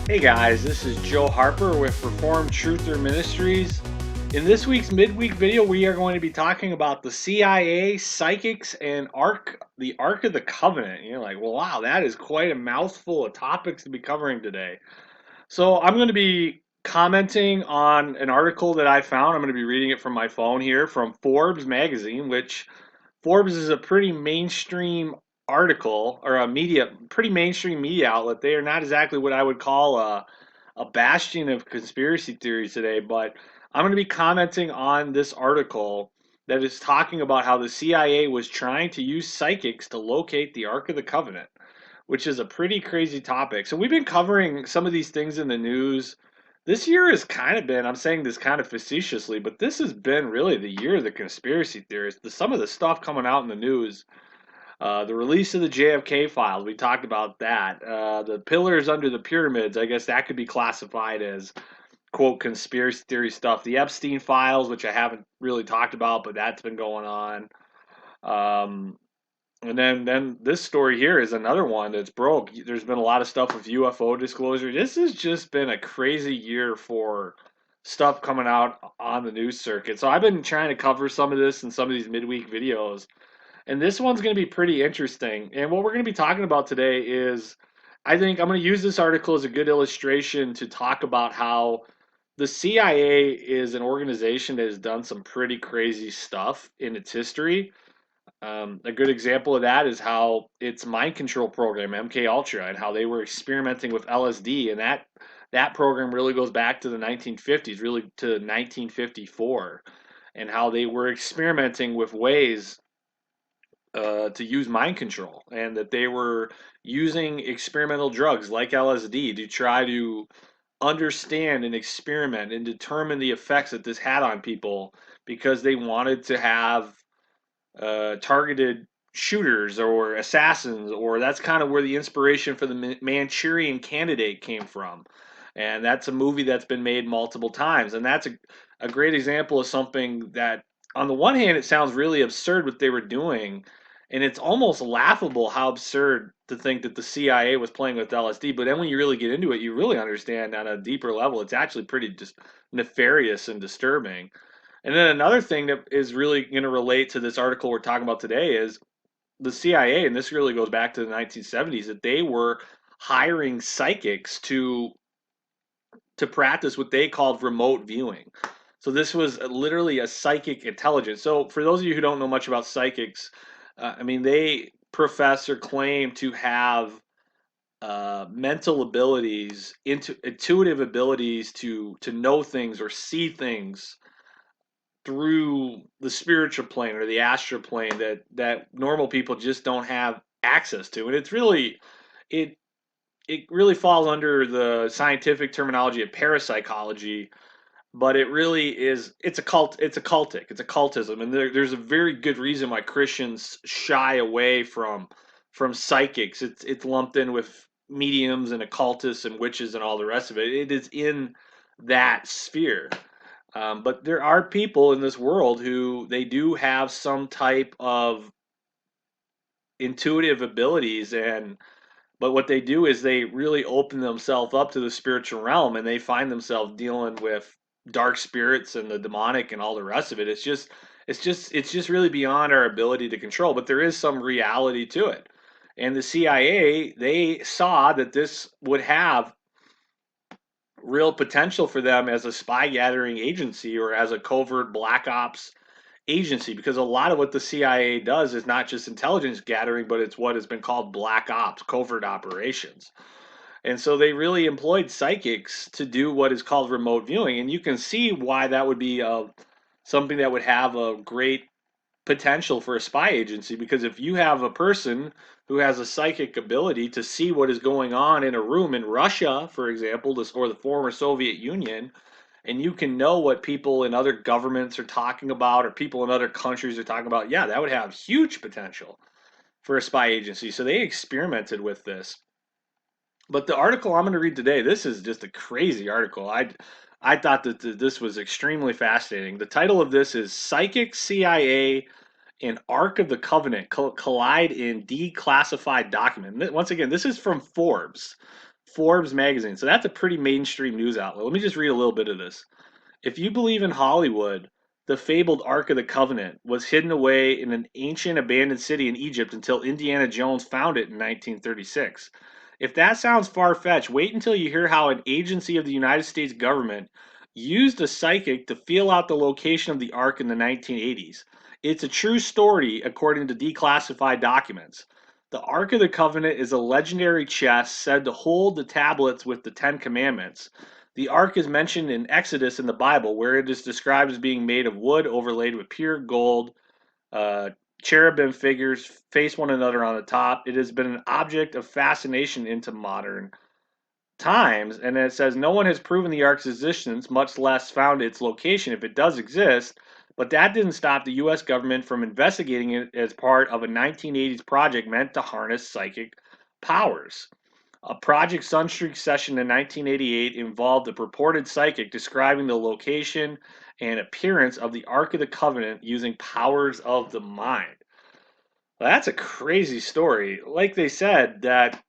Hey guys, this is Joe Harper with Reformed Truther Ministries. In this week's midweek video, we are going to be talking about the CIA, psychics, and the Ark of the Covenant. You're like, well, wow, that is quite a mouthful of topics to be covering today. So I'm going to be commenting on an article that I found. I'm going to be reading it from my phone here from Forbes Magazine, which Forbes is a pretty mainstream article or pretty mainstream media outlet. They are not exactly what I would call a bastion of conspiracy theories today, but I'm going to be commenting on this article that is talking about how the CIA was trying to use psychics to locate the Ark of the Covenant, which is a pretty crazy topic. So we've been covering some of these things in the news. This year has kind of been, I'm saying this kind of facetiously, but this has been really the year of the conspiracy theorists. Some of the stuff coming out in the news, the release of the JFK files, we talked about that. The pillars under the pyramids, I guess that could be classified as quote conspiracy theory stuff. The Epstein files, which I haven't really talked about, but that's been going on. Um, and then this story here is another one that's broke. There's been a lot of stuff with UFO disclosure. This has just been a crazy year for stuff coming out on the news circuit. So I've been trying to cover some of this in some of these midweek videos. And this one's going to be pretty interesting. And what we're going to be talking about today is I think I'm going to use this article as a good illustration to talk about how the CIA is an organization that has done some pretty crazy stuff in its history. A good example of that is how its mind control program, MK Ultra, and how they were experimenting with LSD, and that program really goes back to the 1950s, really to 1954, and how they were experimenting with ways to use mind control, and that they were using experimental drugs like LSD to try to understand and experiment and determine the effects that this had on people because they wanted to have targeted shooters or assassins, or that's kind of where the inspiration for the Manchurian Candidate came from. And that's a movie that's been made multiple times. And that's a great example of something that, on the one hand, it sounds really absurd what they were doing. And it's almost laughable how absurd to think that the CIA was playing with LSD. But then when you really get into it, you really understand on a deeper level, it's actually pretty just nefarious and disturbing. And then another thing that is really going to relate to this article we're talking about today is the CIA, and this really goes back to the 1970s, that they were hiring psychics to practice what they called remote viewing. So this was literally a psychic intelligence. So for those of you who don't know much about psychics, I mean they profess or claim to have mental abilities, intuitive abilities to know things or see things through the spiritual plane or the astral plane that normal people just don't have access to. And it it really falls under the scientific terminology of parapsychology, but it really is it's a cultism, and there's a very good reason why Christians shy away from psychics. It's lumped in with mediums and occultists and witches and all the rest of it. It is in that sphere. But there are people in this world who they do have some type of intuitive abilities, and but what they do is they really open themselves up to the spiritual realm, and they find themselves dealing with dark spirits and the demonic and all the rest of it. It's just really beyond our ability to control, but there is some reality to it. And the CIA, they saw that this would have real potential for them as a spy gathering agency or as a covert black ops agency, because a lot of what the CIA does is not just intelligence gathering, but it's what has been called black ops, covert operations. And so they really employed psychics to do what is called remote viewing. And you can see why that would be something that would have a great potential for a spy agency, because if you have a person who has a psychic ability to see what is going on in a room in Russia, for example, or the former Soviet Union, and you can know what people in other governments are talking about or people in other countries are talking about, yeah, that would have huge potential for a spy agency. So they experimented with this. But the article I'm going to read today, this is just a crazy article. I thought that this was extremely fascinating. The title of this is Psychic CIA and Ark of the Covenant collide in declassified document. Once again, this is from Forbes. Forbes Magazine. So that's a pretty mainstream news outlet. Let me just read a little bit of this. If you believe in Hollywood, the fabled Ark of the Covenant was hidden away in an ancient abandoned city in Egypt until Indiana Jones found it in 1936. If that sounds far fetched, wait until you hear how an agency of the United States government used a psychic to feel out the location of the Ark in the 1980s. It's a true story according to declassified documents. The Ark of the Covenant is a legendary chest said to hold the tablets with the Ten Commandments. The ark is mentioned in Exodus in the Bible, where it is described as being made of wood overlaid with pure gold. Uh, Cherubim figures face one another on the top. It has been an object of fascination into modern times. And it says no one has proven the ark's existence, much less found its location if it does exist. But that didn't stop the U.S. government from investigating it as part of a 1980s project meant to harness psychic powers. A Project Sunstreak session in 1988 involved a purported psychic describing the location and appearance of the Ark of the Covenant using powers of the mind. That's a crazy story. Like they said, that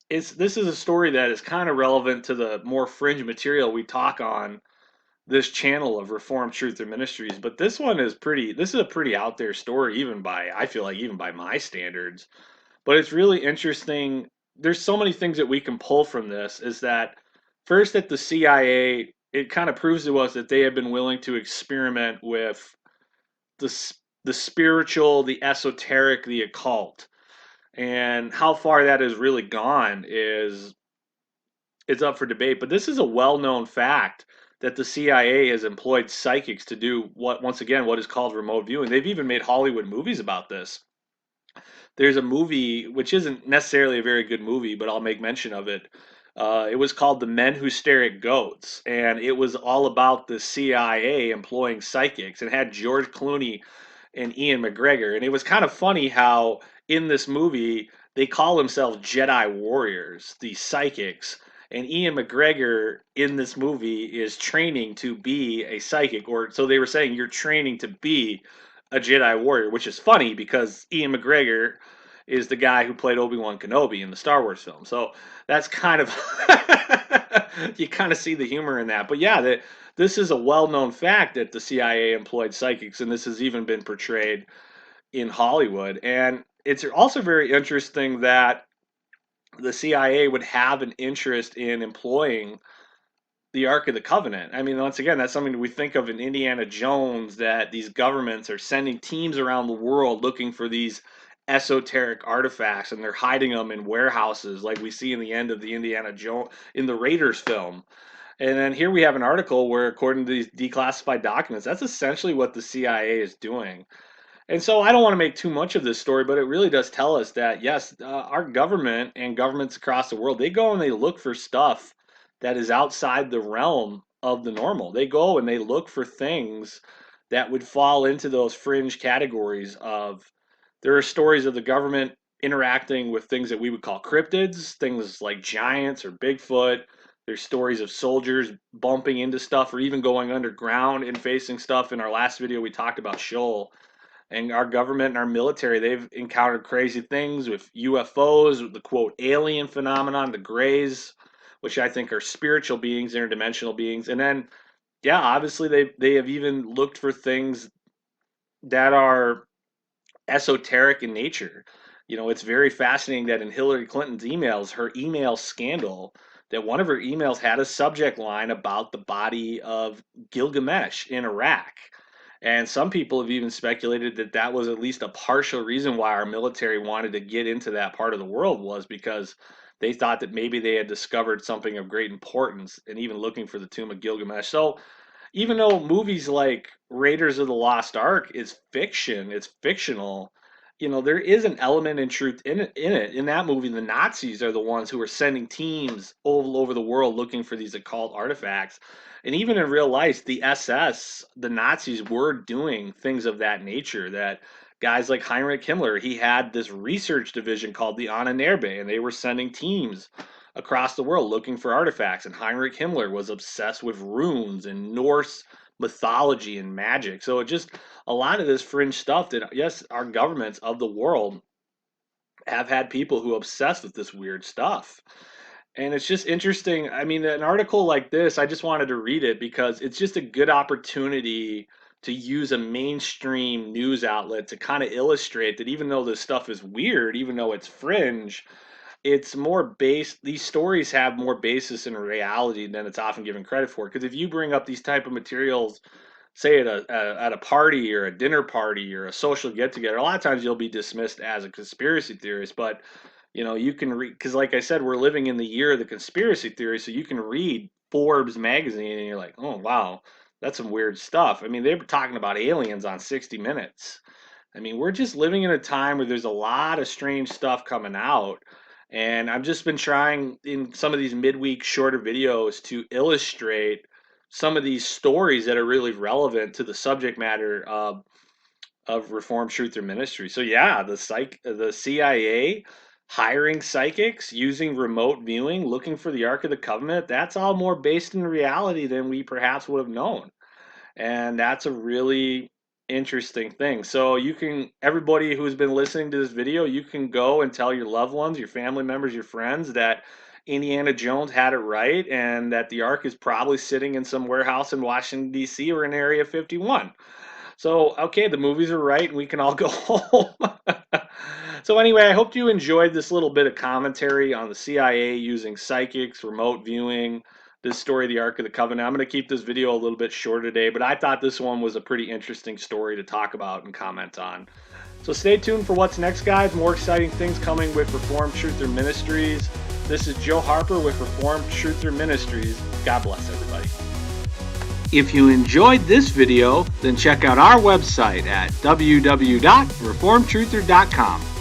this is a story that is kind of relevant to the more fringe material we talk on this channel of Reformed Truth and Ministries. But this is a pretty out there story, even by, I feel like, even by my standards. But it's really interesting. There's so many things that we can pull from this. Is that first, that the CIA, it kind of proves to us that they have been willing to experiment with the the spiritual, the esoteric, the occult, and how far that has really gone is up for debate. But this is a well-known fact that the CIA has employed psychics to do what, once again, what is called remote viewing. They've even made Hollywood movies about this. There's a movie which isn't necessarily a very good movie, but I'll make mention of it. It was called The Men Who Stare at Goats, and it was all about the CIA employing psychics. It had George Clooney and Ian McGregor, and it was kind of funny how in this movie they call themselves Jedi warriors, the psychics, and Ian McGregor in this movie is training to be a psychic, or so they were saying you're training to be a Jedi warrior, which is funny because Ian McGregor is the guy who played Obi-Wan Kenobi in the Star Wars film. So that's kind of you kind of see the humor in that. But yeah, this is a well-known fact that the CIA employed psychics, and this has even been portrayed in Hollywood. And it's also very interesting that the CIA would have an interest in employing the Ark of the Covenant. I mean, once again, that's something we think of in Indiana Jones, that these governments are sending teams around the world looking for these esoteric artifacts, and they're hiding them in warehouses like we see in the end of the Indiana Jones in the Raiders film. And then here we have an article where, according to these declassified documents, that's essentially what the CIA is doing. And so I don't want to make too much of this story, but it really does tell us that, yes, our government and governments across the world, they go and they look for stuff that is outside the realm of the normal. They go and they look for things that would fall into those fringe categories of, there are stories of the government interacting with things that we would call cryptids, things like giants or Bigfoot. There's stories of soldiers bumping into stuff or even going underground and facing stuff. In our last video, we talked about Shoal, and our government and our military, they've encountered crazy things with UFOs, with the quote alien phenomenon, the grays, which I think are spiritual beings, interdimensional beings. And then, yeah, obviously they have even looked for things that are esoteric in nature. You know, it's very fascinating that in Hillary Clinton's emails, her email scandal, that one of her emails had a subject line about the body of Gilgamesh in Iraq. And some people have even speculated that that was at least a partial reason why our military wanted to get into that part of the world, was because they thought that maybe they had discovered something of great importance and even looking for the tomb of Gilgamesh. So even though movies like Raiders of the Lost Ark is fiction, it's fictional, you know, there is an element in truth in it. In that movie, the Nazis are the ones who are sending teams all over the world looking for these occult artifacts. And even in real life, the SS, the Nazis were doing things of that nature, that guys like Heinrich Himmler, he had this research division called the Ahnenerbe, and they were sending teams across the world looking for artifacts. And Heinrich Himmler was obsessed with runes and Norse mythology and magic. So it just, a lot of this fringe stuff that, yes, our governments of the world have had people who obsess with this weird stuff. And it's just interesting. I mean, an article like this, I just wanted to read it because it's just a good opportunity to use a mainstream news outlet to kind of illustrate that even though this stuff is weird, even though it's fringe, it's more based, these stories have more basis in reality than it's often given credit for. Because if you bring up these type of materials, say at a party or a dinner party or a social get together, a lot of times you'll be dismissed as a conspiracy theorist. But you can read, because like I said, we're living in the year of the conspiracy theory, so you can read Forbes magazine and you're like, oh wow, that's some weird stuff. I mean, they were talking about aliens on 60 Minutes. I mean, we're just living in a time where there's a lot of strange stuff coming out. And I've just been trying in some of these midweek shorter videos to illustrate some of these stories that are really relevant to the subject matter of Reformed Truth or Ministry. So yeah, the CIA hiring psychics using remote viewing, looking for the Ark of the Covenant, that's all more based in reality than we perhaps would have known. And that's a really interesting thing. So everybody who's been listening to this video, you can go and tell your loved ones, your family members, your friends that Indiana Jones had it right and that the Ark is probably sitting in some warehouse in Washington, D.C. or in Area 51. So, okay, the movies are right and we can all go home. So, anyway, I hope you enjoyed this little bit of commentary on the CIA using psychics, remote viewing, this story, the Ark of the Covenant. I'm going to keep this video a little bit short today, but I thought this one was a pretty interesting story to talk about and comment on. So, stay tuned for what's next, guys. More exciting things coming with Reformed Truther Ministries. This is Joe Harper with Reformed Truther Ministries. God bless everybody. If you enjoyed this video, then check out our website at www.reformedtruther.com.